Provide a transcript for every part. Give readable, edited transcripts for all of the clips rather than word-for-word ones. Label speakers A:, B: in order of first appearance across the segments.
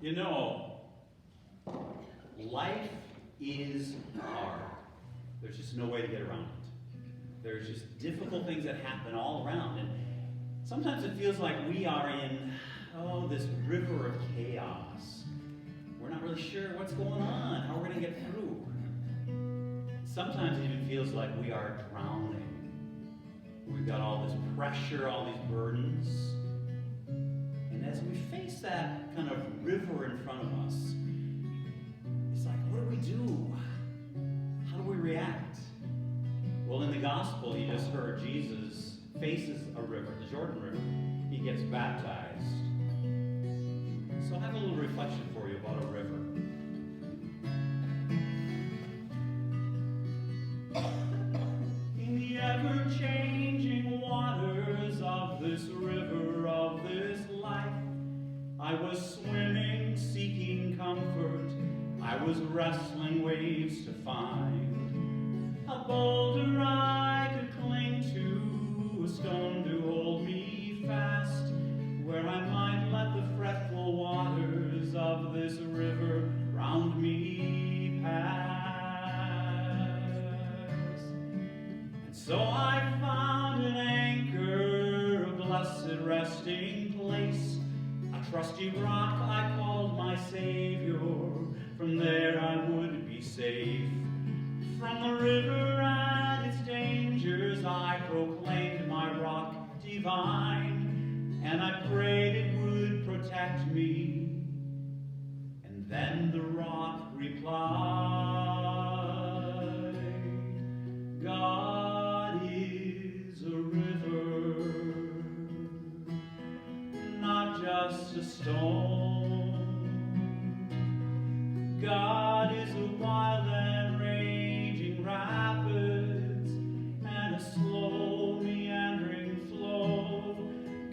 A: You know, life is hard. There's just no way to get around it. There's just difficult things that happen all around. And sometimes it feels like we are in, this river of chaos. We're not really sure what's going on, how we're going to get through. Sometimes it even feels like we are drowning. We've got all this pressure, all these burdens. And as we face that kind of river in front of us, it's like, what do we do? How do we react? Well, in the gospel, you just heard Jesus faces a river, the Jordan River. He gets baptized. So I have a little reflection for you about a river. In the ever-changing waters of this river of this life, I was swimming, seeking comfort. I was wrestling waves to find a boulder I could cling to, a stone to hold me fast, where I might let the fretful waters of this river round me pass. And so I found an anchor, a blessed resting place, a trusty rock I called my Savior. From there I would be safe. From the river and its dangers I proclaimed my rock divine, and I prayed it would protect me. And then the rock replied, God is a river, not just a stone. God is a wild and raging rapids and a slow meandering flow.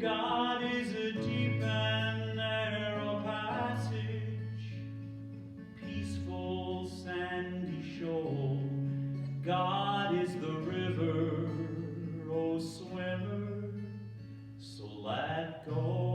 A: God is a deep and narrow passage, peaceful sandy shoal. God is the river, oh swimmer, so let go.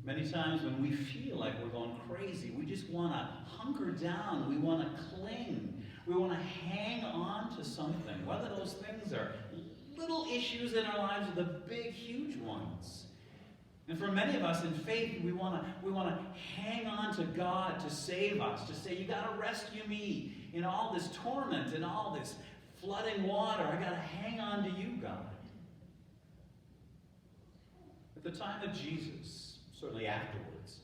A: Many times when we feel like we're going crazy, we just want to hunker down. We want to cling. We want to hang on to something. Whether those things are little issues in our lives or the big, huge ones. And for many of us in faith, we want to hang on to God to save us, to say, you got to rescue me in all this torment and all this flooding water. I got to hang on to you, God. At the time of Jesus, certainly afterwards,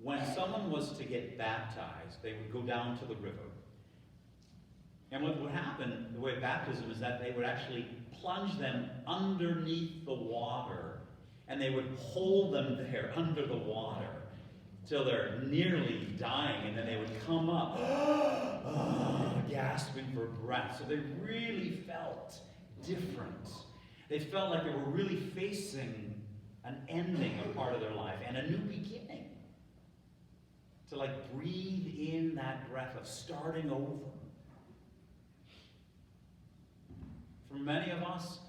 A: when someone was to get baptized, they would go down to the river. And what would happen, the way of baptism, is that they would actually plunge them underneath the water, and they would hold them there under the water till they're nearly dying, and then they would come up, gasping for breath. So they really felt different. They felt like they were really facing an ending of part of their life and a new beginning. To breathe in that breath of starting over. For many of us,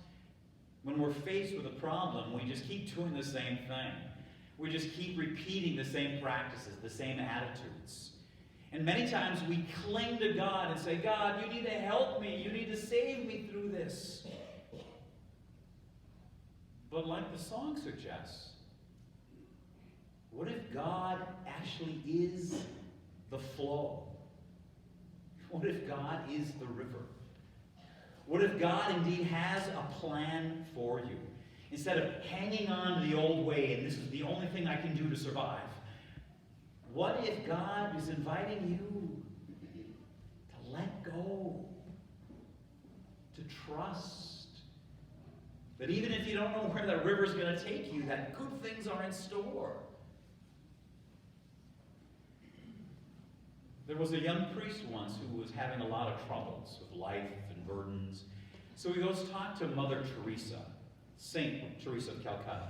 A: when we're faced with a problem, we just keep doing the same thing. We just keep repeating the same practices, the same attitudes. And many times we cling to God and say, God, you need to help me. You need to save me through this. But like the song suggests, what if God actually is the flow? What if God is the river? What if God indeed has a plan for you? Instead of hanging on to the old way, and this is the only thing I can do to survive, what if God is inviting you to let go, to trust? That even if you don't know where that river is going to take you, that good things are in store. There was a young priest once who was having a lot of troubles with life and burdens. So he goes to talk to Mother Teresa, Saint Teresa of Calcutta.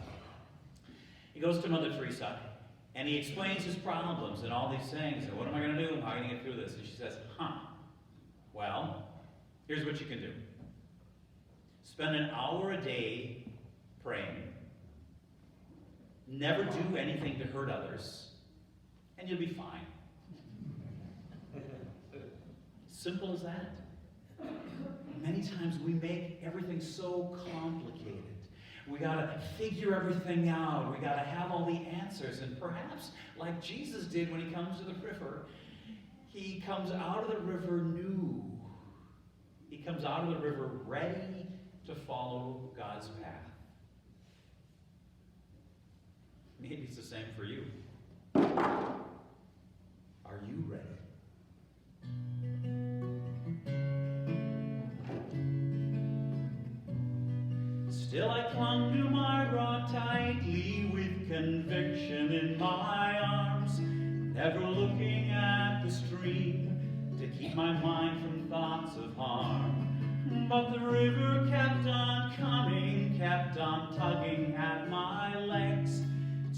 A: He goes to Mother Teresa, and he explains his problems and all these things. And what am I going to do? How am I going to get through this? And she says, well, Here's what you can do. Spend an hour a day praying. Never do anything to hurt others, and you'll be fine. Simple as that. Many times we make everything so complicated. We got to figure everything out. We got to have all the answers. And perhaps, like Jesus did when he comes to the river, he comes out of the river new. He comes out of the river ready to follow God's path. Maybe it's the same for you. Are you ready? Still I clung to my rock tightly with conviction in my arms, never looking at the stream to keep my mind from thoughts of harm. But the river kept on coming, kept on tugging at my legs,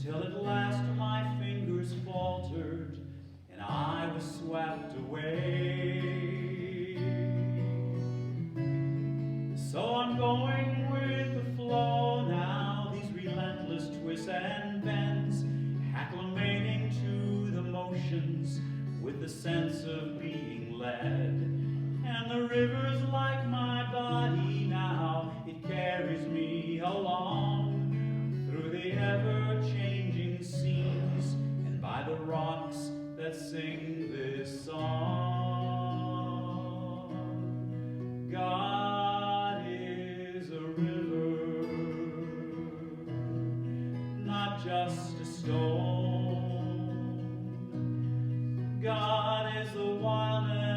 A: till at last my fingers faltered and I was swept away. So I'm going with the flow now, these relentless twists and bends, acclimating to the motions with the sense of being led. And the river's like my body now, it carries me along through the ever-changing seas and by the rocks that sing this song. God is a river, not just a stone. God is the wildest